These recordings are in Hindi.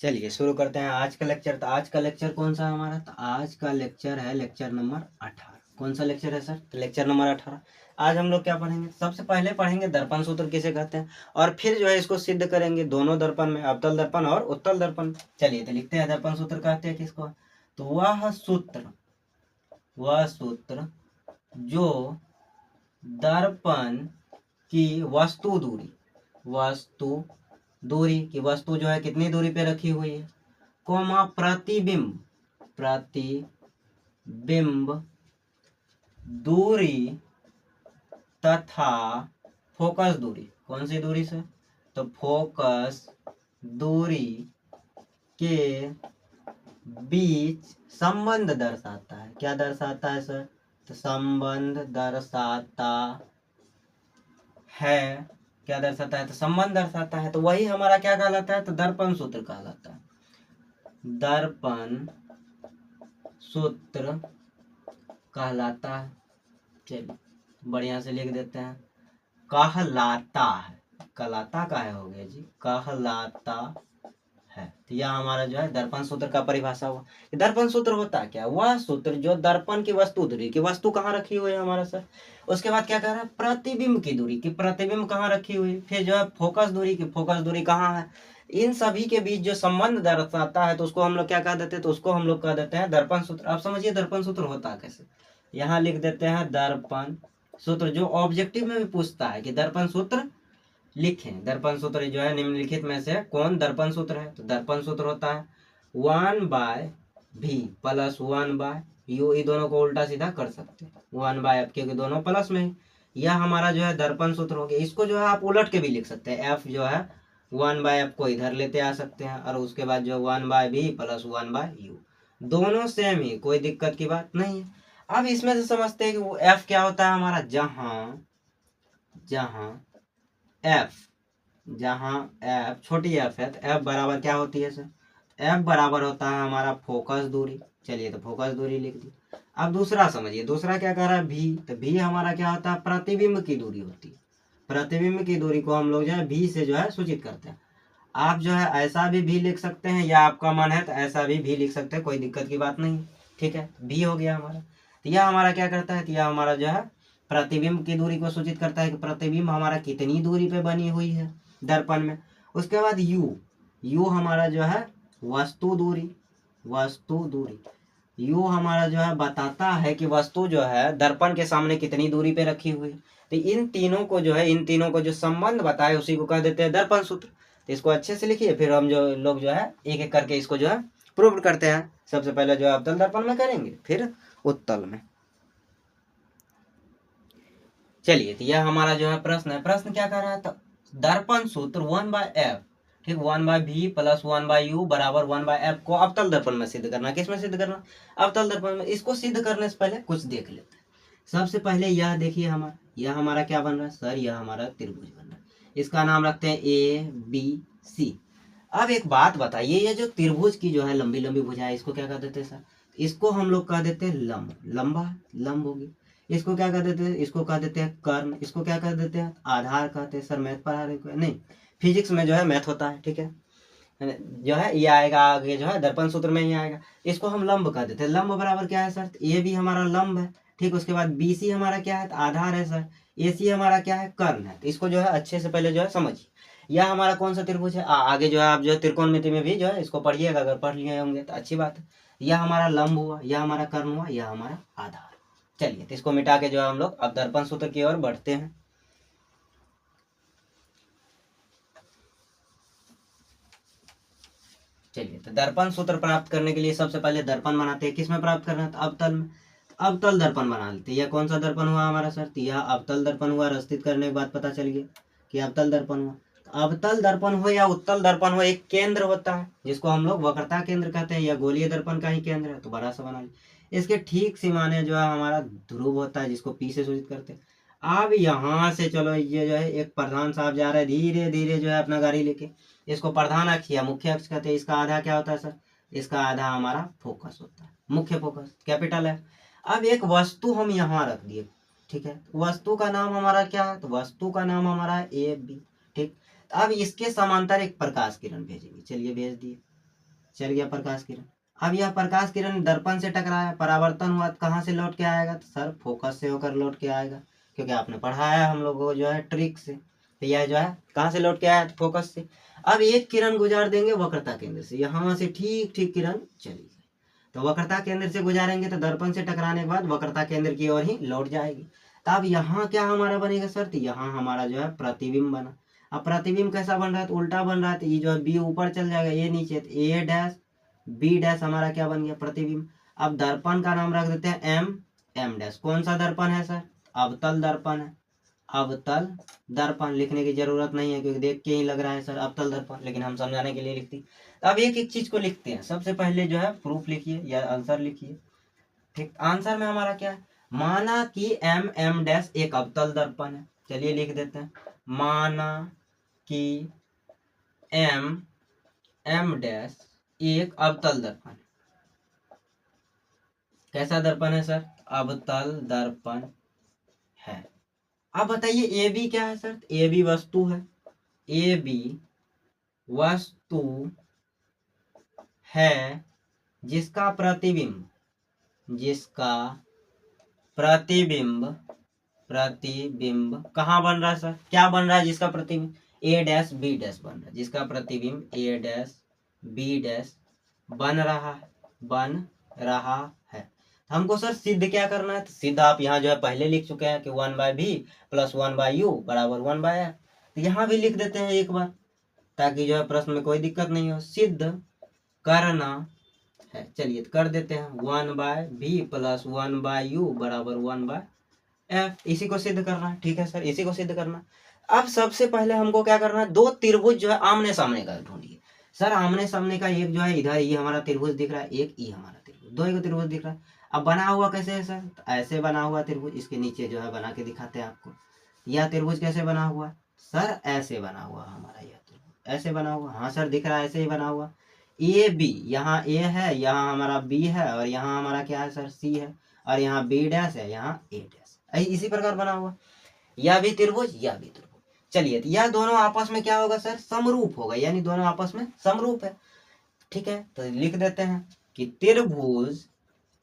चलिए शुरू करते हैं आज का लेक्चर। तो आज का लेक्चर कौन सा है हमारा? तो आज का लेक्चर है लेक्चर नंबर 18। कौन सा लेक्चर है सर? तो लेक्चर नंबर 18। आज हम लोग क्या पढ़ेंगे? सबसे पहले पढ़ेंगे दर्पण सूत्र किसे कहते हैं, और फिर जो है इसको सिद्ध करेंगे दोनों दर्पण में, अवतल दर्पण और उत्तल दर्पण। चलिए तो लिखते हैं दर्पण सूत्र कहते हैं किसको। तो वह सूत्र जो दर्पण की वस्तु दूरी की वस्तु जो है कितनी दूरी पे रखी हुई है, कोमा प्रतिबिंब दूरी तथा फोकस दूरी। कौन सी दूरी से? तो फोकस दूरी के बीच संबंध दर्शाता है। क्या दर्शाता है सर? तो संबंध दर्शाता है। क्या दर्शाता है? तो संबंध दर्शाता है। तो वही हमारा क्या कहलाता है? तो दर्पण सूत्र कहलाता है। दर्पण सूत्र कहलाता है। चलिए बढ़िया से लिख देते हैं, कहलाता है। कहलाता का है हो गया जी, कहलाता है। तो यह हमारा जो है दर्पण सूत्र का परिभाषा हुआ। दर्पण सूत्र होता क्या? वह सूत्र जो दर्पण की वस्तु दूरी की वस्तु कहाँ रखी हुई है हमारा सर। उसके बाद क्या कह रहा है? प्रतिबिंब की दूरी की प्रतिबिंब कहाँ रखी हुई है। फिर जो है फोकस दूरी की फोकस दूरी कहाँ है। इन सभी के बीच जो संबंध दर्शाता है तो उसको हम लोग क्या कह देते हैं? तो उसको हम लोग कह देते हैं दर्पण सूत्र। आप समझिए दर्पण सूत्र होता कैसे। यहाँ लिख देते हैं दर्पण सूत्र, जो ऑब्जेक्टिव में भी पूछता है कि दर्पण सूत्र लिखें। दर्पण सूत्र जो है निम्नलिखित में से कौन दर्पण सूत्र है। तो दर्पण सूत्र होता है 1/v प्लस 1/u। ये दोनों को उल्टा सीधा कर सकते हैं 1/f, क्योंकि दोनों प्लस में। यह हमारा जो है दर्पण सूत्र हो गया। इसको जो है आप उलट के भी लिख सकते हैं। f जो है 1/f को इधर लेते आ सकते हैं, और उसके बाद जो 1/v प्लस 1/u, दोनों सेम ही, कोई दिक्कत की बात नहीं है। अब इसमें से समझते हैं कि वो f क्या होता है हमारा। जहां f छोटी f है तो f बराबर क्या होती है सर? f बराबर होता है हमारा फोकस दूरी। चलिए तो फोकस दूरी लिख दी। अब दूसरा समझिए, दूसरा क्या कर रहा है? v। तो v हमारा क्या होता है? प्रतिबिंब की दूरी होती है। प्रतिबिंब की दूरी को हम लोग जो है v से जो है सूचित करते हैं। आप जो है ऐसा भी v लिख सकते हैं, या आपका मन है तो ऐसा भी v लिख सकते हैं, कोई दिक्कत की बात नहीं। ठीक है, v हो गया हमारा। तो यह हमारा क्या करता है कि यह हमारा जो है प्रतिबिंब की दूरी को सूचित करता है कि प्रतिबिंब हमारा कितनी दूरी पे बनी हुई है दर्पण में। उसके बाद u हमारा जो है वस्तु दूरी। u हमारा जो है बताता है कि वस्तु जो है दर्पण के सामने कितनी दूरी पे रखी हुई है। तो इन तीनों को जो संबंध बताए उसी को कह देते हैं दर्पण सूत्र। तो इसको अच्छे से लिखिए, फिर हम जो लोग जो है एक एक करके इसको जो है प्रूव करते हैं। सबसे पहले जो है अवतल दर्पण में करेंगे, फिर उत्तल में। चलिए तो यह हमारा जो है प्रश्न है। प्रश्न क्या कर रहा है? तो दर्पण सूत्र 1/f, ठीक, 1/v प्लस 1/u बराबर 1/f को अवतल दर्पण में सिद्ध करना। किस में सिद्ध करना? अवतल दर्पण में। इसको सिद्ध करने से पहले कुछ देख लेते हैं। सबसे पहले यह देखिए हमारा, यह हमारा क्या बन रहा है सर? यह हमारा त्रिभुज बन रहा है। इसका नाम रखते हैं ABC। अब एक बात बताइए, ये जो त्रिभुज की जो है लंबी लंबी भुजाएं, इसको क्या कह देते हैं सर? इसको हम लोग कह देते हैं लंब। लंब होगी। इसको क्या कह देते हैं? इसको कह देते हैं कर्ण। इसको क्या कह देते हैं? आधार कहते हैं। सर मैथ पढ़ा रहे नहीं, फिजिक्स में जो है मैथ होता है, ठीक है। जो है ये आएगा आगे, जो है दर्पण सूत्र में ही आएगा। इसको हम लंब कह देते हैं। लंब बराबर क्या है सर? ये भी हमारा लंब है, ठीक। उसके बाद BC हमारा क्या है? तो आधार है सर। AC हमारा क्या है? कर्ण है। तो इसको जो है अच्छे से पहले जो है समझिए, यह हमारा कौन सा त्रिभुज है। आगे जो है आप जो है त्रिकोणमिति में भी जो है इसको पढ़िएगा, अगर पढ़ लिए होंगे तो अच्छी बात है। यह हमारा लंब हुआ, यह हमारा कर्ण हुआ, यह हमारा आधार। चलिए तो इसको मिटा के जो है हम लोग अब दर्पण सूत्र की ओर बढ़ते हैं। चलिए तो दर्पण सूत्र प्राप्त करने के लिए सबसे पहले दर्पण बनाते हैं। किस में प्राप्त करना है? तो अवतल में। अवतल दर्पण बना लेते हैं। यह कौन सा दर्पण हुआ हमारा सर? तो यह अवतल दर्पण हुआ। रस्तित करने के बाद पता चल गया कि अवतल दर्पण हुआ। अवतल दर्पण हो या उत्तल दर्पण हो, एक केंद्र होता है जिसको हम लोग वक्रता केंद्र कहते हैं। यह गोलीय दर्पण का ही केंद्र है, तो बड़ा सा बना लिया। इसके ठीक सीमाने जो है हमारा ध्रुव होता है, जिसको P से सूचित करते हैं। अब यहाँ से चलो, ये जो है एक प्रधान साहब जा रहे हैं धीरे धीरे जो है अपना गाड़ी लेके। इसको प्रधान अक्ष या मुख्य अक्ष कहते हैं। इसका आधा क्या होता है सर? इसका आधा हमारा फोकस होता है, मुख्य फोकस कैपिटल है। अब एक वस्तु हम यहाँ रख दिए, ठीक है। वस्तु का नाम हमारा क्या है? तो वस्तु का नाम हमारा AB, ठीक। अब इसके समांतर एक प्रकाश किरण भेजेंगे। चलिए भेज दिए। चल गया प्रकाश किरण। अब यह प्रकाश किरण दर्पण से टकराया, परावर्तन हुआ, तो कहाँ से लौट के आएगा? तो सर फोकस से होकर लौट के आएगा, क्योंकि आपने पढ़ाया है हम लोगों को जो है ट्रिक से। तो यह जो है कहाँ से लौट के आया? फोकस से। अब एक किरण गुजार देंगे वक्रता केंद्र से, यहाँ से ठीक ठीक किरण चली गई, तो वक्रता केंद्र से गुजारेंगे तो दर्पण से टकराने के बाद वक्रता केंद्र की ओर ही लौट जाएगी। तो अब यहाँ क्या हमारा बनेगा सर? तो यहाँ हमारा जो है प्रतिबिंब बना। अब प्रतिबिंब कैसा बन रहा है? तो उल्टा बन रहा है, तो ये जो है बी ऊपर चल जाएगा, ये नीचे, तो ए डैश बी डैश हमारा क्या बन गया? प्रतिबिंब। अब दर्पण का नाम रख देते हैं एम, एम डैश। कौन सा दर्पण है सर? अवतल दर्पण है। अवतल दर्पण लिखने की जरूरत नहीं है, क्योंकि देख के ही लग रहा है सर अवतल दर्पण, लेकिन हम समझाने के लिए लिखती। अब एक एक चीज को लिखते हैं। सबसे पहले जो है प्रूफ लिखिए या आंसर लिखिए। ठीक, आंसर में हमारा क्या है? माना कि एम एम डैश एक अवतल दर्पण है। चलिए लिख देते हैं, माना कि एम एम डैश एक अवतल दर्पण। कैसा दर्पण है सर? अवतल दर्पण है। अब बताइए ए बी क्या है सर? ए बी वस्तु है। ए बी वस्तु है जिसका प्रतिबिंब, जिसका प्रतिबिंब, प्रतिबिंब कहाँ बन रहा है सर? क्या बन रहा है जिसका प्रतिबिंब? ए डैश बी डैश बन रहा है, जिसका प्रतिबिंब ए डैश बी डैश बन रहा है, बन रहा है। हमको सर सिद्ध क्या करना है? तो सिद्ध आप यहाँ जो है पहले लिख चुके हैं कि 1/v प्लस 1/u बराबर 1/f। तो यहाँ भी लिख देते हैं एक बार, ताकि जो है प्रश्न में कोई दिक्कत नहीं हो। सिद्ध करना है, चलिए तो कर देते हैं। 1/v प्लस 1/u बराबर 1/f। इसी को सिद्ध करना है। ठीक है सर, इसी को सिद्ध करना। अब सबसे पहले हमको क्या करना है? दो त्रिभुज जो है आमने सामने का ढूंढिए। सर आमने सामने का एक जो है इधर ये हमारा त्रिभुज दिख रहा है, एक ये हमारा त्रिभुज, दो एक त्रिभुज दिख रहा है। अब बना हुआ कैसे है सर? तो ऐसे बना हुआ त्रिभुज, इसके नीचे जो है बना के दिखाते हैं आपको। यह त्रिभुज कैसे बना हुआ? सर ऐसे बना हुआ हमारा यह त्रिभुज, ऐसे बना हुआ। हाँ सर दिख रहा है, ऐसे ही बना हुआ। ए बी, यहाँ ए है, यहाँ हमारा बी है, और यहाँ हमारा क्या है सर? सी है, और यहाँ बी डैश है, यहाँ ए डैश। इसी प्रकार बना हुआ। यह भी त्रिभुज, यह भी त्रिभुज। चलिए तो यह दोनों आपस में क्या होगा सर? समरूप होगा, यानी दोनों आपस में समरूप है। ठीक है, तो लिख देते हैं कि त्रिभुज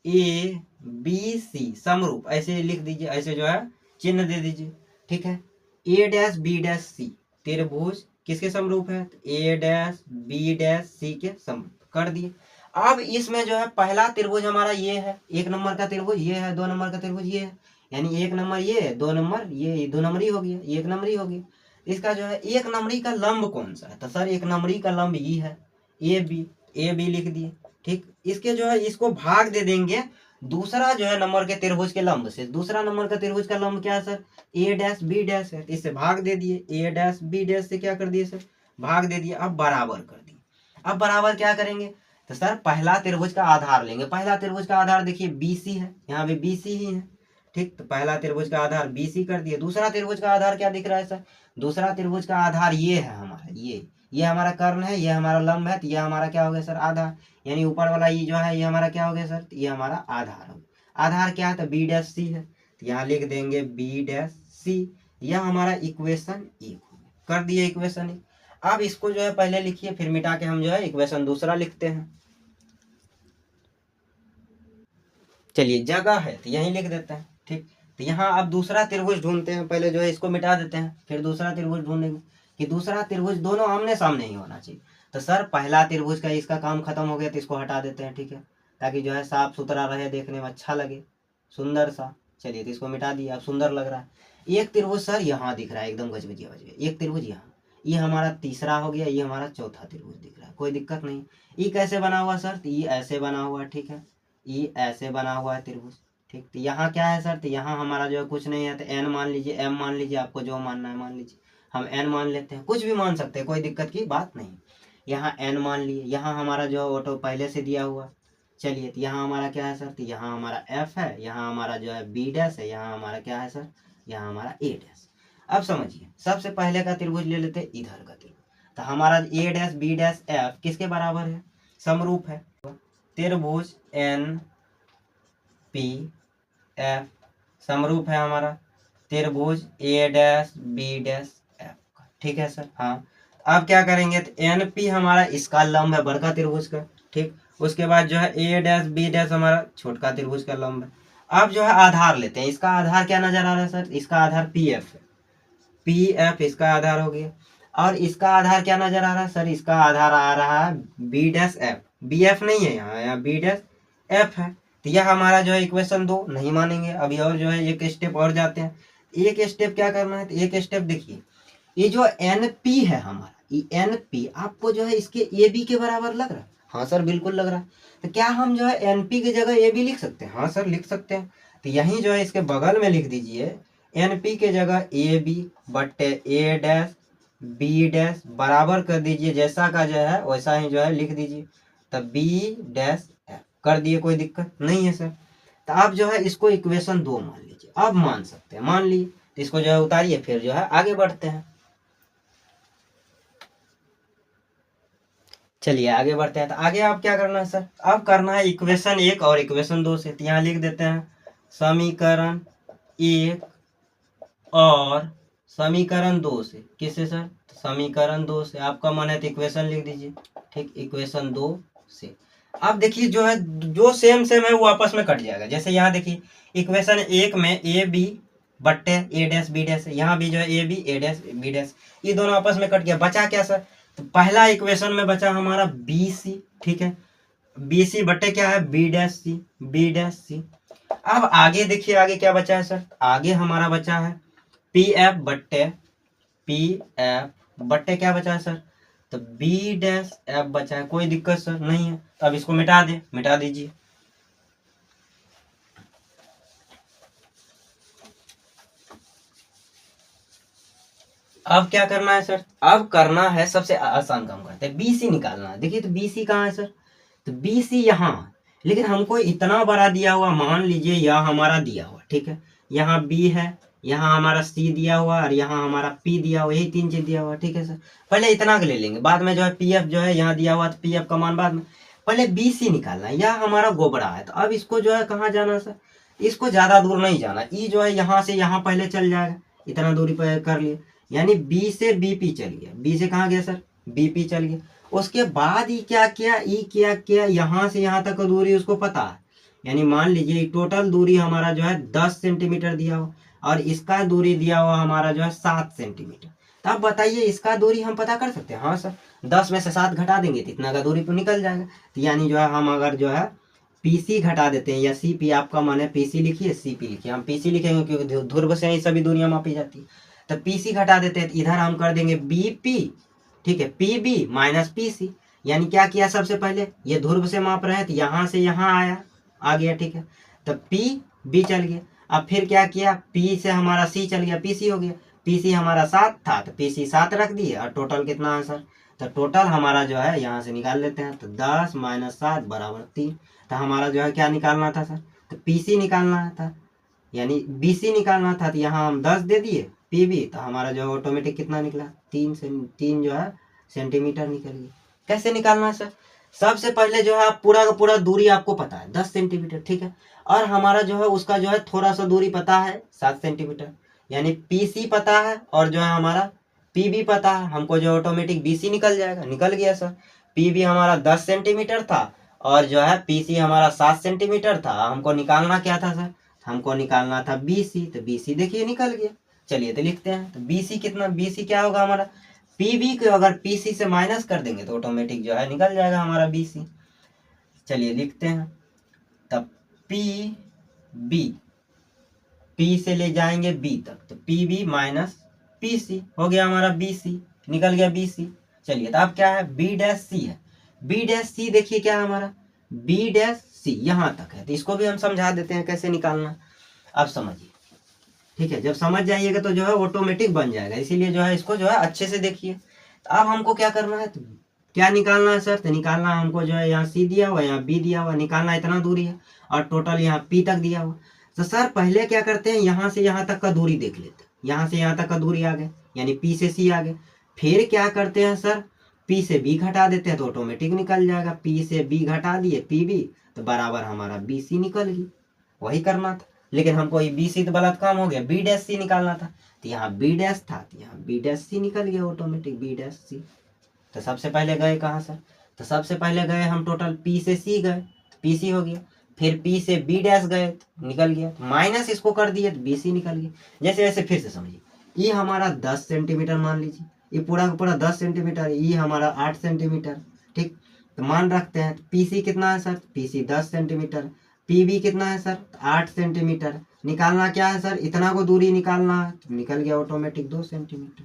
ए बी सी समरूप, ऐसे लिख दीजिए, ऐसे जो है चिन्ह दे दीजिए। ठीक है, ए डैश बी डैश सी त्रिभुज किसके समरूप है? ए डैश बी डैश सी के समरूप कर दिए। अब इसमें जो है पहला त्रिभुज हमारा ये है, एक नंबर का त्रिभुज ये है, दो नंबर का त्रिभुज ये है, यानी एक नंबर ये, दो नंबर ये, दो नंबरी हो गया, एक नंबरी हो गया। इसका जो है एक नंबरी का लंब कौन सा है? तो सर एक नंबरी का लंब ये है, ए बी, ए बी लिख दिए। ठीक, इसके जो है इसको भाग दे देंगे दूसरा जो है नंबर के त्रिभुज के लंब से। दूसरा नंबर का त्रिभुज का लंब क्या है सर? ए डैश बी डैश है, इससे भाग दे दिए। ए डैश बी डैश से क्या कर दिए सर? भाग दे दिए। अब बराबर कर दिए। अब बराबर क्या करेंगे? तो सर पहला त्रिभुज का आधार लेंगे। पहला त्रिभुज का आधार देखिए बीसी है, यहाँ भी बीसी ही है। ठीक, तो पहला त्रिभुज का आधार बीसी कर दिए। दूसरा त्रिभुज का आधार क्या दिख रहा है सर? दूसरा त्रिभुज का आधार ये है हमारा, ये हमारा कर्ण है, ये हमारा लंब है, तो ये हमारा क्या हो गया सर? आधार। यानी ऊपर वाला ये जो है ये हमारा क्या हो गया सर? ये हमारा आधार हो। आधार क्या है? तो बी डैश सी है, तो यहाँ लिख देंगे बी डैश सी। यह हमारा इक्वेशन एक हो गया। कर दिए इक्वेशन एक। अब इसको जो है पहले लिखिए, फिर मिटा के हम जो है इक्वेशन दूसरा लिखते हैं। चलिए जगह है तो यहीं लिख देते हैं। ठीक, तो यहाँ अब दूसरा त्रिभुज ढूंढते हैं। पहले जो है इसको मिटा देते हैं, फिर दूसरा त्रिभुज ढूंढेंगे कि दूसरा त्रिभुज दोनों आमने सामने ही होना चाहिए। तो सर पहला त्रिभुज का इसका काम खत्म हो गया, तो इसको हटा देते हैं। ठीक है, ताकि जो है साफ सुथरा रहे, देखने में अच्छा लगे, सुंदर सा। चलिए तो इसको मिटा दिया, अब सुंदर लग रहा है। एक त्रिभुज सर यहाँ दिख रहा है, एकदम गजबजिया गजबजिया। एक त्रिभुज यहाँ, ये हमारा तीसरा हो गया, ये हमारा चौथा त्रिभुज दिख रहा है, कोई दिक्कत नहीं। ये कैसे बना हुआ सर? तो ये ऐसे बना हुआ है। ठीक है, ये ऐसे बना हुआ है त्रिभुज। ठीक, तो यहाँ क्या है सर? तो यहाँ हमारा जो है कुछ नहीं है, तो एन मान लीजिए, एम मान लीजिए, आपको जो मानना है मान लीजिए। हम एन मान लेते हैं, कुछ भी मान सकते हैं, कोई दिक्कत की बात नहीं। यहाँ एन मान लिए, यहाँ हमारा जो ऑटो पहले से दिया हुआ। चलिए तो यहाँ हमारा क्या है सर? तो यहाँ हमारा एफ है, यहाँ हमारा जो है बी डैश है, यहाँ हमारा क्या है सर? यहाँ हमारा ए डैश। अब समझिए, सबसे पहले का त्रिभुज ले लेते हैं, इधर का त्रिभुज। तो हमारा ए डैश बी डैश एफ किसके बराबर है? समरूप है। त्रिभुज एन पी एफ समरूप है हमारा त्रिभुज ए डैश बी डैश एफ का। ठीक है सर, हाँ। अब क्या करेंगे, तो एन पी हमारा इसका लंब है बड़का त्रिभुज का, ठीक। उसके बाद जो है ए डैश बी डैश हमारा छोटका त्रिभुज का लंब है। अब जो है आधार लेते हैं, इसका आधार क्या नजर आ रहा है सर, इसका आधार पी एफ है, पी एफ इसका आधार हो गया। और इसका आधार क्या नजर आ रहा है सर, इसका आधार आ रहा है B dash F, B F नहीं है यहाँ बी डैश एफ है। तो यह हमारा जो है इक्वेशन 2 नहीं मानेंगे। अभी और जो है एक स्टेप और जाते हैं। एक स्टेप क्या करना है, तो एक स्टेप देखिए, ये जो एन पी है हमारा, ये एन पी आपको जो है इसके ए बी के बराबर लग रहा है? हाँ सर बिल्कुल लग रहा है। तो क्या हम जो है एन पी की जगह ए बी लिख सकते हैं? हाँ सर लिख सकते हैं। तो यहीं जो है इसके बगल में लिख दीजिए, एन पी के जगह ए बी बट्टे ए डैश बी डैश बराबर कर दीजिए, जैसा का जो है वैसा ही जो है लिख दीजिए। तब बी डैश एफ कर दिए, कोई दिक्कत नहीं है सर। तो आप जो है इसको इक्वेशन 2 मान लीजिए, अब मान सकते हैं, मान लिए। तो इसको जो है उतारिए, फिर जो है आगे बढ़ते हैं। चलिए आगे बढ़ते हैं। तो आगे आप क्या करना है सर, अब करना है इक्वेशन 1 और इक्वेशन 2 से। तो यहाँ लिख देते हैं समीकरण 1 और समीकरण 2 से। किससे सर, तो समीकरण 2 से। आपका मन है तो इक्वेशन लिख दीजिए, ठीक, इक्वेशन 2 से। अब देखिए जो है जो सेम सेम है वो आपस में कट जाएगा। जैसे यहाँ देखिए इक्वेशन 1 में ए बी बट्टे ए डैश बी डैश, यहाँ भी जो है A B A dash B dash, ये दोनों आपस में कट गया। बचा क्या सर, तो पहला इक्वेशन में बचा हमारा बी सी, ठीक है, बी सी बट्टे क्या है B dash C, B dash C. अब आगे देखिए आगे क्या बचा है सर, आगे हमारा बचा है पी एफ बट्टे पी एफ बट्टे क्या बचा है सर, तो बी डैश एफ बचा है। कोई दिक्कत सर नहीं है। तो अब इसको मिटा दे, मिटा दीजिए। अब क्या करना है सर, अब करना है सबसे आसान काम करते हैं, बीसी निकालना है। देखिए तो बीसी कहाँ है सर, तो बीसी यहाँ, लेकिन हमको इतना बड़ा दिया हुआ, मान लीजिए यह हमारा दिया हुआ, ठीक है, यहाँ बी है, यहाँ हमारा सी दिया हुआ और यहाँ हमारा पी दिया हुआ, यही 3 चीज दिया हुआ, ठीक है सर। पहले इतना के ले लेंगे, बाद में जो है पी एफ जो है यहाँ दिया हुआ, तो पी एफ का मान बाद में। पहले बी सी निकालना है, यह हमारा गोबरा है। तो अब इसको जो है कहाँ जाना सर, इसको ज्यादा दूर नहीं जाना, ई जो है यहाँ से यहाँ पहले चल जाएगा, इतना दूरी पर कर लिए, यानी बी से बीपी चल गया। बी से कहाँ गया सर, बीपी चल गया। उसके बाद ई क्या किया, ई क्या किया, यहाँ से यहाँ तक दूरी उसको पता है, यानी मान लीजिए टोटल दूरी हमारा जो है 10 सेंटीमीटर दिया हुआ और इसका दूरी दिया हुआ हमारा जो है 7 सेंटीमीटर। तो अब बताइए इसका दूरी हम पता कर सकते हैं? हाँ सर, 10 में से 7 घटा देंगे तो इतना का दूरी पर निकल जाएगा। तो यानी जो है हम अगर जो है पीसी घटा देते हैं, या सीपी, आपका मन है पीसी लिखिए सीपी लिखिए, हम पीसी लिखेंगे क्योंकि ध्रुव से ही सभी दूरियां मापी जाती है। तो पीसी घटा देते हैं, तो इधर हम कर देंगे बीपी, ठीक है, पीबी माइनस पीसी। यानी क्या किया, सबसे पहले ये ध्रुव से माप रहे हैं तो यहाँ से यहाँ आया, आ गया, ठीक है, तो पी बी चल गया। अब फिर क्या किया, पी से हमारा सी चल गया, पीसी हो गया। पीसी हमारा 7 था तो पीसी 7 रख दिए, और टोटल कितना है सर, तो टोटल हमारा जो है यहाँ से निकाल लेते हैं, तो 10 माइनस 7 बराबर 3। तो हमारा जो है क्या निकालना था सर, तो पीसी निकालना था, यानी बीसी निकालना था। तो यहाँ हम 10 दे दिए पीबी, तो हमारा जो है ऑटोमेटिक कितना निकला, 3 जो है सेंटीमीटर निकल गया। कैसे निकालना है सर, सबसे पहले जो है पूरा का पूरा दूरी आपको पता है 10 सेंटीमीटर, ठीक है, और हमारा जो है उसका जो है थोड़ा सा दूरी पता है 7 सेंटीमीटर, यानी पीसी पता है और जो है हमारा पीबी पता है। हमको जो ऑटोमेटिक बीसी निकल जाएगा, निकल गया सर। पीबी हमारा 10 सेंटीमीटर था और जो है पीसी हमारा 7 सेंटीमीटर था। हमको निकालना क्या था सर, हमको निकालना था बीसी, तो बीसी देखिए निकल गया। चलिए तो लिखते हैं, तो बीसी कितना, बीसी क्या होगा हमारा, पीबी को अगर पीसी से माइनस कर देंगे तो ऑटोमेटिक जो है निकल जाएगा हमारा बीसी। चलिए लिखते हैं, तब पी बी, पी से ले जाएंगे बी तक, तो P B minus P C हो गया हमारा बीसी, निकल गया बीसी। चलिए तो अब क्या है, बी डैश सी है, बी डैश सी देखिए क्या है हमारा, बी डैश सी यहाँ तक है। तो इसको भी हम समझा देते हैं कैसे निकालना, अब समझिए, ठीक है। जब समझ जाइएगा तो जो है ऑटोमेटिक बन जाएगा, इसीलिए जो है इसको जो है अच्छे से देखिए। तो अब हमको क्या करना है, तो क्या निकालना है सर, तो निकालना हमको जो है यहाँ सी दिया हुआ, यहाँ बी दिया हुआ, निकालना इतना दूरी है और टोटल यहाँ पी तक दिया हुआ। तो सर पहले क्या करते हैं, यहाँ से यहाँ तक का दूरी देख लेते हैं, यहाँ से यहाँ तक का दूरी आ गए, यानी पी से सी आ गए। फिर क्या करते हैं सर, पी से बी घटा देते हैं तो ऑटोमेटिक निकल जाएगा, पी से बी घटा दिए पी बी, तो बराबर हमारा बी सी निकल गई। वही करना था, लेकिन हमको ये बी सी तो गलत काम हो गया, बी डैश सी निकालना था, तो यहाँ बी डैश था तो यहाँ बी डैश सी निकल गया ऑटोमेटिक, बी डैश सी। तो सबसे पहले गए कहाँ सर, तो सबसे पहले गए हम टोटल पी से सी गए, तो पी सी हो गया, फिर पी से बी डैश गए तो निकल गया, माइनस इसको कर दिए तो बी सी निकल गया। जैसे वैसे फिर से समझिए, ये हमारा 10 सेंटीमीटर मान लीजिए, ये पूरा का पूरा 10 सेंटीमीटर, ये हमारा 8 सेंटीमीटर, ठीक। तो मान रखते हैं, पी सी कितना है sir, P C 10 centimetre, P B कितना है सर 8 सेंटीमीटर। निकालना क्या है सर, इतना को दूरी निकालना है, तो निकल गया ऑटोमेटिक 2 सेंटीमीटर।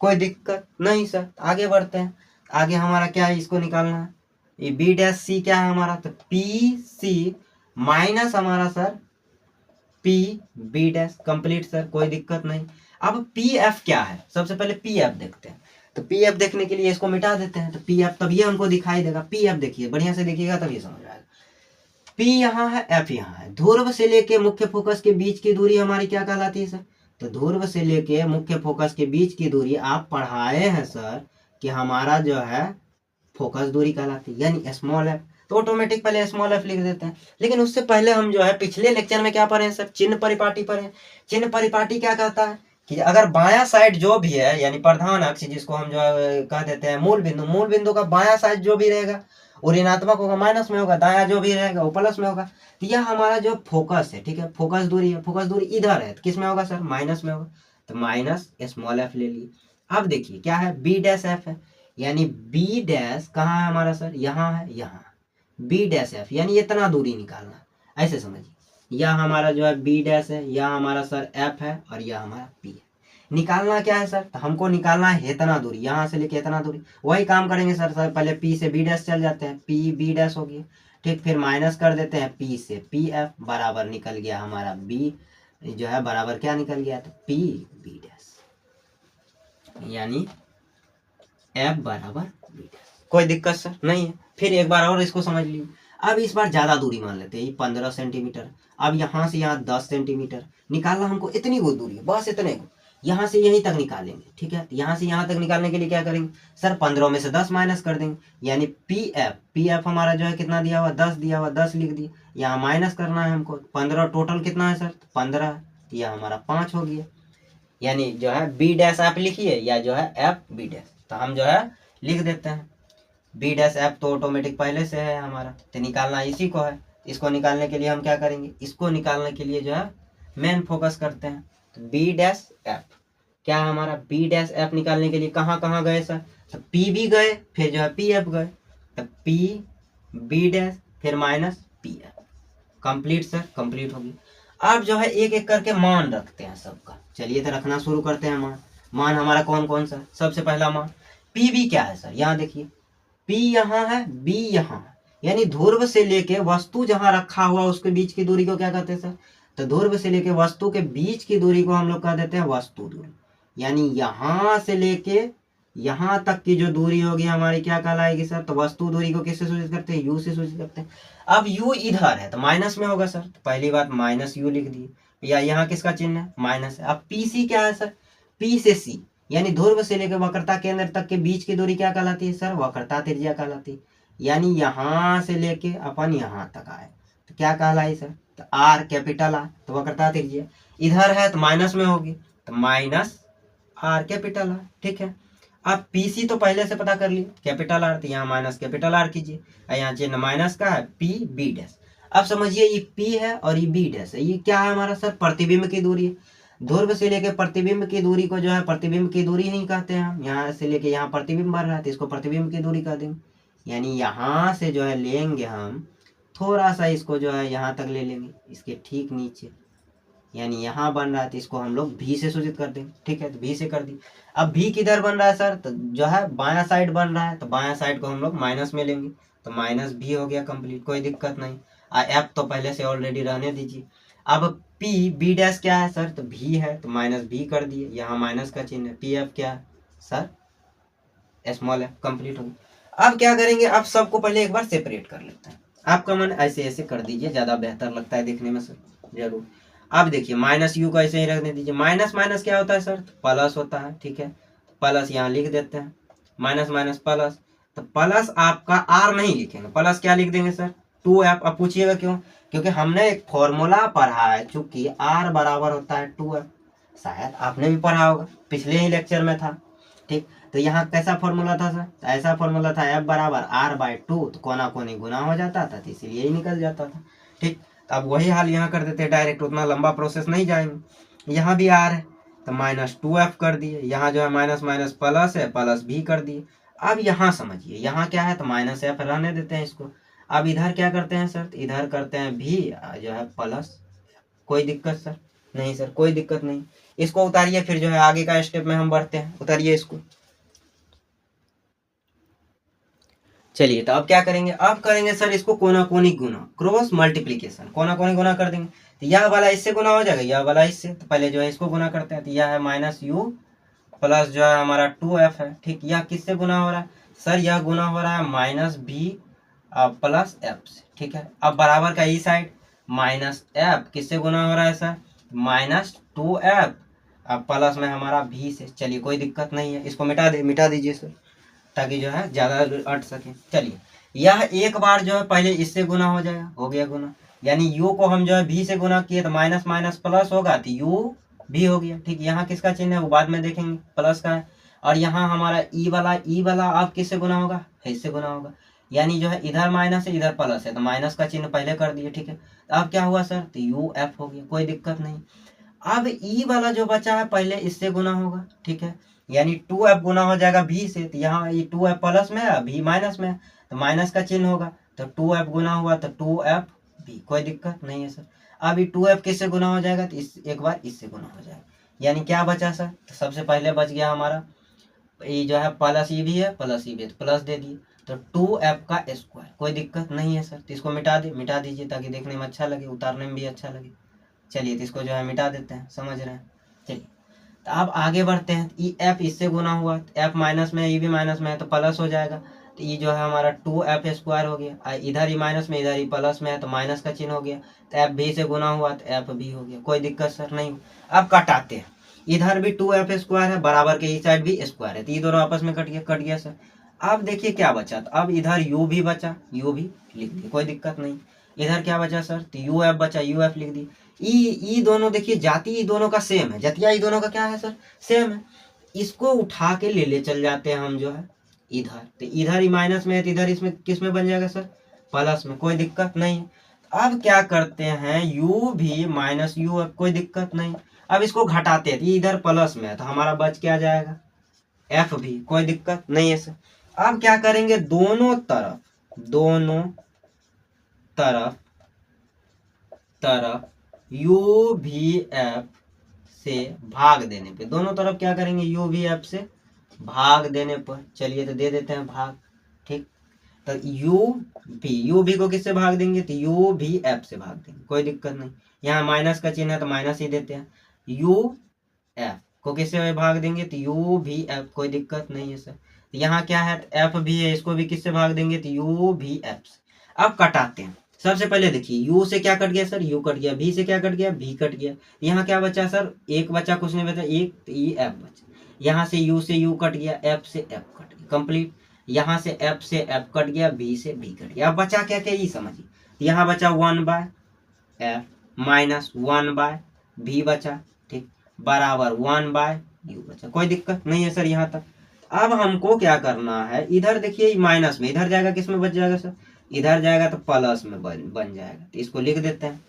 कोई दिक्कत नहीं सर, आगे बढ़ते हैं। आगे हमारा क्या है, इसको निकालना है, ये बी डैश सी क्या है हमारा, तो पी सी माइनस हमारा sir P B dash, complete sir, कोई दिक्कत नहीं। अब पी एफ क्या है, सबसे पहले पी एफ देखते हैं। तो पी एफ देखने के लिए इसको मिटा देते हैं, तो पी एफ तब ये हमको दिखाई देगा। पी एफ देखिए, बढ़िया से देखिएगा तब ये समझ आएगा। पी यहाँ है, एफ यहाँ है, ध्रुव से लेके मुख्य फोकस के बीच की दूरी हमारी क्या कहलाती है सर, तो ध्रुव से लेके मुख्य फोकस के बीच की दूरी आप पढ़ाए हैं सर कि हमारा जो है फोकस दूरी कहलाती है, यानी स्मॉल एफ। तो ऑटोमेटिक पहले स्मॉल एफ लिख देते हैं। लेकिन उससे पहले हम जो है पिछले लेक्चर में क्या पढ़े हैं सर, चिन्ह परिपाटी पढ़े। चिन्ह परिपाटी क्या कहता है कि अगर बायां साइड जो भी है, यानी प्रधान अक्ष जिसको हम जो है कह देते हैं मूल बिंदु, मूल बिंदु का बायां साइड जो भी रहेगा वो ऋणात्मक होगा, माइनस में होगा, दाया जो भी रहेगा वो प्लस में होगा। तो यह हमारा जो फोकस है, ठीक है, फोकस दूरी है, फोकस दूरी इधर है, तो किस में होगा सर, माइनस में होगा, तो माइनस स्मॉल एफ ले लिए। अब देखिए क्या है, बी डैश एफ है, यानी बी डैश कहाँ है हमारा सर, यहाँ है, यहाँ बी डैश एफ, यानी इतना दूरी निकालना, ऐसे समझिए। यह हमारा जो है बी डैश है, यह हमारा सर एफ है, और यह हमारा पी है। निकालना क्या है सर, तो हमको निकालना है इतना दूरी, यहाँ से लेके इतना दूरी। वही काम करेंगे सर, पहले पी से बी डैश चल जाते हैं, पी बी डैश हो गया, ठीक, फिर माइनस कर देते हैं पी से पी एफ, बराबर निकल गया हमारा बी जो है बराबर क्या निकल गया, तो पी बी डैश, यानी एफ बराबर बी डैश। कोई दिक्कत सर नहीं है। फिर एक बार और इसको समझ लीजिए। अब इस बार ज्यादा दूरी मान लेते हैं, ये 15 सेंटीमीटर। अब यहाँ से यहाँ 10 सेंटीमीटर निकालना हमको, इतनी को दूरी है, बस इतने को, यहाँ से यहीं तक निकालेंगे, ठीक है। यहाँ से यहाँ तक निकालने के लिए क्या करेंगे सर, 15 में से 10 माइनस कर देंगे, यानी पी एफ हमारा जो है कितना दिया हुआ, 10 दिया हुआ, 10 लिख दिए, यहाँ माइनस करना है हमको, 15 टोटल कितना है सर, 15, तो यह हमारा 5 हो गया। यानी जो है बी डैश आप लिखिए, या जो है एफ बी डैश, तो हम जो है लिख देते हैं बी डैश एफ, तो ऑटोमेटिक पहले से है हमारा, तो निकालना इसी को है। इसको निकालने के लिए हम क्या करेंगे, इसको निकालने के लिए जो है मेन फोकस करते हैं। तो बी डैश एफ क्या है हमारा, बी डैश एफ निकालने के लिए कहाँ कहाँ गए सर, तो पी बी गए, फिर जो है पी एफ गए, तो पी बी डैश फिर minus P F, complete sir, complete होगी। अब जो है एक एक करके मान रखते हैं सबका, चलिए तो रखना शुरू करते हैं मान। मान हमारा कौन कौन सा, सबसे पहला मान पी बी क्या है सर, यहाँ देखिए पी यहाँ है, बी यहाँ है, यानी ध्रुव से लेके वस्तु जहां रखा हुआ उसके बीच की दूरी को क्या कहते हैं सर, तो ध्रुव से लेके वस्तु के बीच की दूरी को हम लोग कह देते हैं वस्तु दूरी। यानी यहां से लेके यहां तक की जो दूरी होगी हमारी क्या कहलाएगी सर, तो वस्तु दूरी को किससे सूचित करते हैं, यू से सूचित करते हैं। अब यू इधर है तो माइनस में होगा सर, तो पहली बात माइनस यू लिख दिए, या यहाँ किसका चिन्ह है, माइनस है। अब पी सी क्या है सर, पी से सी, यानी ध्रुव से लेकर वक्रता केंद्र तक के बीच की दूरी क्या कहलाती है सर, वक्रता त्रिज्या कहलाती है। यानी यहां से लेके अपन यहाँ तक आए तो क्या कहलाई सर, तो आर कैपिटल आर, तो वक्रता त्रिज्या इधर है तो माइनस में होगी, तो माइनस आर कैपिटल आर, ठीक है। अब पीसी तो पहले से पता कर लिए कैपिटल आर, तो यहाँ माइनस कैपिटल आर कीजिए, यहाँ चिन्ह माइनस का है, पी बी डैश। अब समझिए ये पी है और ये बी डैश है, ये क्या है हमारा सर, प्रतिबिंब की दूरी है। ध्रुव से लेके प्रतिबिंब की दूरी को जो है प्रतिबिंब की दूरी नहीं कहते हैं हम, यहाँ से लेके यहाँ प्रतिबिंब बन रहा है तो इसको प्रतिबिंब की दूरी कह देंगे। यानी यहाँ से जो है लेंगे हम थोड़ा सा, इसको जो है यहाँ तक ले लेंगे, इसके ठीक नीचे, यानी यहाँ बन रहा है तो इसको हम लोग भी से सूचित कर देंगे, ठीक है, तो भी से कर दी। अब भी किधर बन रहा है सर, तो जो है बायां साइड बन रहा है, तो बायां साइड को हम लोग माइनस में लेंगे, तो माइनस भी हो गया कंप्लीट, कोई दिक्कत नहीं। एफ तो पहले से ऑलरेडी रहने दीजिए। अब पी बी डैश क्या है सर, तो भी है तो माइनस भी कर दिए, यहाँ माइनस का चिन्ह है। पी एफ क्या है सर, स्मॉल एफ, कंप्लीट हो गया। अब क्या करेंगे, अब सबको पहले एक बार सेपरेट कर लेते हैं। आपका मन ऐसे ऐसे कर दीजिए, ज्यादा बेहतर लगता है देखने में सर, जरूर। अब देखिए माइनस यू को ऐसे ही रखने दीजिए, माइनस माइनस क्या होता है सर, तो प्लस होता है, ठीक है, प्लस यहाँ लिख देते हैं, माइनस माइनस प्लस, तो प्लस आपका आर नहीं लिखेंगे, प्लस क्या लिख देंगे सर, 2f। अब पूछिएगा क्यों, क्योंकि हमने एक फॉर्मूला पढ़ा है, चूंकि r बराबर होता है 2f। शायद आपने भी पढ़ा होगा, पिछले ही लेक्चर में था। ठीक, तो यहाँ कैसा फॉर्मूला था सर, ऐसा फॉर्मूला था f बराबर r/2, तो कोना कोनी गुना हो जाता था, तो इसीलिए ही निकल जाता था। ठीक, तो अब वही हाल यहाँ कर देते हैं डायरेक्ट, उतना लंबा प्रोसेस नहीं जाएंगे। यहाँ भी r है तो -2f कर दिए, यहाँ जो है माइनस माइनस प्लस है, प्लस भी कर दिए। अब यहाँ समझिए, यहाँ क्या है तो -f रहने देते हैं इसको। अब इधर क्या करते हैं सर, इधर करते हैं भी जो है प्लस। कोई दिक्कत सर नहीं, सर कोई दिक्कत नहीं। इसको उतारिए, फिर जो है आगे का स्टेप में हम बढ़ते हैं। उतारिए इसको। चलिए, तो अब क्या करेंगे, अब करेंगे सर इसको कोना कोनी गुना, क्रॉस मल्टीप्लीकेशन। कोना कोनी गुना कर देंगे तो यह वाला इससे गुना हो जाएगा, यह वाला इससे। तो पहले जो है इसको गुना करते हैं, तो यह है -u प्लस जो है हमारा 2f है। ठीक, यह किससे गुना हो रहा है सर, यह गुना हो रहा है -b प्लस f से। ठीक है, अब बराबर का ई साइड -f किससे गुना हो रहा है सर, -2f अब प्लस में हमारा v से। चलिए कोई दिक्कत नहीं है, इसको मिटा दीजिए सर, ताकि जो है ज्यादा अट सके। चलिए, यह एक बार जो है पहले इससे गुना हो जाएगा, हो गया गुना, यानी u को हम जो है v से गुना किए तो माइनस माइनस प्लस होगा, तो u भी हो गया। ठीक, यहाँ किसका चिन्ह है वो बाद में देखेंगे, प्लस का है। और यहाँ हमारा ई वाला अब किससे गुना होगा, इससे गुना होगा, यानी जो है इधर माइनस है इधर प्लस है, तो माइनस का चिन्ह पहले कर दिए। ठीक है, तो अब क्या हुआ सर, तो यू एफ हो गया, कोई दिक्कत नहीं। अब ई वाला जो बचा है पहले इससे गुना होगा। ठीक है, यानी 2f गुना हो जाएगा v से, तो यहाँ ये 2f प्लस में है, v माइनस में है, तो माइनस का चिन्ह होगा, तो 2f गुना हुआ तो 2f v, कोई दिक्कत नहीं है सर। अब ये 2f किससे गुना हो जाएगा, तो इस एक बार इससे गुना हो जाएगा, यानी क्या बचा सर, तो सबसे पहले बच गया हमारा ये जो है प्लस ई भी है, प्लस ई भी है, तो प्लस दे दिए, तो 2f का स्क्वायर, कोई दिक्कत नहीं है सर। तो इसको मिटा दीजिए ताकि देखने में अच्छा लगे, उतारने में भी अच्छा लगे। चलिए, तो इसको जो है मिटा देते हैं, समझ रहे हैं। चलिए, तो अब आगे बढ़ते हैं। ई एफ इससे गुना हुआ, तो एफ माइनस में है, ई भी माइनस में है, तो प्लस हो जाएगा, तो ये जो है हमारा 2f स्क्वायर हो गया। इधर ही माइनस में, इधर ही प्लस में है, तो माइनस का चिन्ह हो गया, तो एफ भी से गुना हुआ तो एफ भी हो गया, कोई दिक्कत सर नहीं। अब कटाते हैं, इधर भी 2f स्क्वायर है, बराबर के इस साइड भी स्क्वायर है, तो ये दोनों आपस में कट गया सर। अब देखिए क्या बचा, तो अब इधर u भी बचा, u भी लिख दिए, कोई दिक्कत नहीं। इधर क्या बचा सर, तो यू एफ बचा, यू एफ लिख दिए। ई दोनों देखिए, जाति ई दोनों का सेम है, जतिया ई दोनों का क्या है सर, सेम है। इसको उठा के ले चल जाते हैं हम जो है इधर, तो इधर ही माइनस में है, तो इधर इसमें किस में बन जाएगा सर, प्लस में, कोई दिक्कत नहीं। अब क्या करते हैं, u भी माइनस यू एफ, कोई दिक्कत नहीं। अब इसको घटाते हैं, तो इधर प्लस में है, तो हमारा बच क्या जाएगा, एफ भी, कोई दिक्कत नहीं है सर। अब क्या करेंगे, दोनों तरफ यू भी एफ से भाग देने पे, दोनों तरफ क्या करेंगे, यू भी एफ से भाग देने पर, चलिए तो दे देते हैं भाग। ठीक, तो यू भी को किससे भाग देंगे, तो यू भी एफ से भाग देंगे, कोई दिक्कत नहीं। यहाँ माइनस का चिन्ह है तो माइनस ही देते हैं। यू एफ को किससे भाग देंगे, तो यू भी एफ, कोई दिक्कत नहीं है सर। तो यहाँ क्या है, तो एफ भी है, इसको भी किससे भाग देंगे, तो यू भी एफ से। अब कटाते हैं, सबसे पहले देखिए u से क्या कट गया सर, u कट गया, v से क्या कट गया, v कट गया। यहाँ क्या बचा सर, एक बचा, कुछ नहीं बचा, एक, तो ये f बचा। यहाँ से u कट गया, f से f कट गया, कंप्लीट। यहाँ से f से f कट गया, v से v कट गया। अब बचा क्या क्या, ये समझिए। यहाँ बचा 1/f माइनस 1/v बचा, ठीक, बराबर 1/u बचा, कोई दिक्कत नहीं है सर यहाँ तक। अब हमको क्या करना है, इधर देखिए माइनस में, इधर जाएगा, किस में बच जाएगा सर, इधर जाएगा तो प्लस में बन जाएगा, तो इसको लिख देते हैं।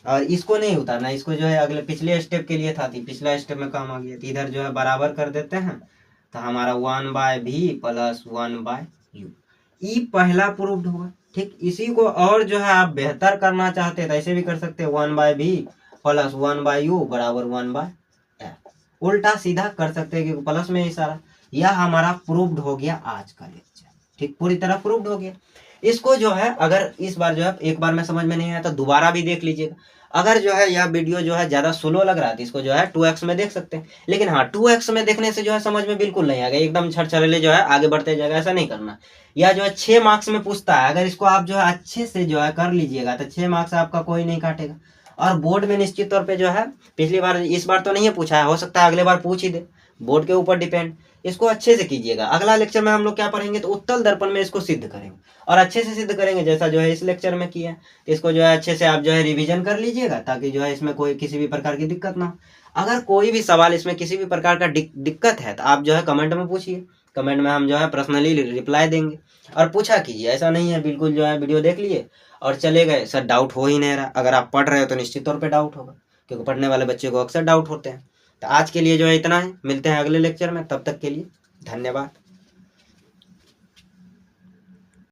और इसको नहीं उतारना, इसको जो है अगले पिछले स्टेप के लिए था, पिछला स्टेप में काम आ गया, तो इधर जो है बराबर कर देते हैं, तो हमारा 1/v प्लस 1/u, ई पहला प्रूव्ड हुआ। ठीक, इसी को और जो है आप बेहतर करना चाहते हैं तो ऐसे भी कर सकते हैं, 1/v प्लस 1/u बराबर 1/f, उल्टा सीधा कर सकते हैं क्योंकि प्लस में ही सारा। यह हमारा प्रूव्ड हो गया आज का लेक्चर। ठीक, पूरी तरह प्रूव्ड हो गया। इसको जो है अगर इस बार जो है एक बार में समझ में नहीं आया तो दोबारा भी देख लीजिएगा। अगर जो है यह वीडियो जो है ज्यादा स्लो लग रहा है तो इसको जो है 2x में देख सकते हैं, लेकिन हाँ 2x में देखने से जो है समझ में बिल्कुल नहीं आएगा, एकदम छड़छड़ेले जो है आगे बढ़ते जाएगा, ऐसा नहीं करना। यह जो है 6 मार्क्स में पूछता है, अगर इसको आप जो है अच्छे से जो है कर लीजिएगा तो 6 मार्क्स आपका कोई नहीं काटेगा। और बोर्ड में निश्चित तौर पर जो है, पिछली बार इस बार तो नहीं है पूछा है, हो सकता है अगले बार पूछ ही दे, बोर्ड के ऊपर डिपेंड। इसको अच्छे से कीजिएगा। अगला लेक्चर में हम लोग क्या पढ़ेंगे, तो उत्तल दर्पण में इसको सिद्ध करेंगे और अच्छे से सिद्ध करेंगे, जैसा जो है इस लेक्चर में किया। तो इसको जो है अच्छे से आप जो है रिवीजन कर लीजिएगा, ताकि जो है इसमें कोई किसी भी प्रकार की दिक्कत ना हो। अगर कोई भी सवाल इसमें किसी भी प्रकार का दिक्कत है तो आप जो है कमेंट में पूछिए, कमेंट में हम जो है पर्सनली रिप्लाई देंगे। और पूछा कीजिए, ऐसा नहीं है बिल्कुल जो है वीडियो देख लिए और चले गए, सर डाउट हो ही नहीं रहा। अगर आप पढ़ रहे हो तो निश्चित तौर पे डाउट होगा, क्योंकि पढ़ने वाले बच्चे को अक्सर डाउट होते हैं। तो आज के लिए जो है इतना है, मिलते हैं अगले लेक्चर में, तब तक के लिए धन्यवाद।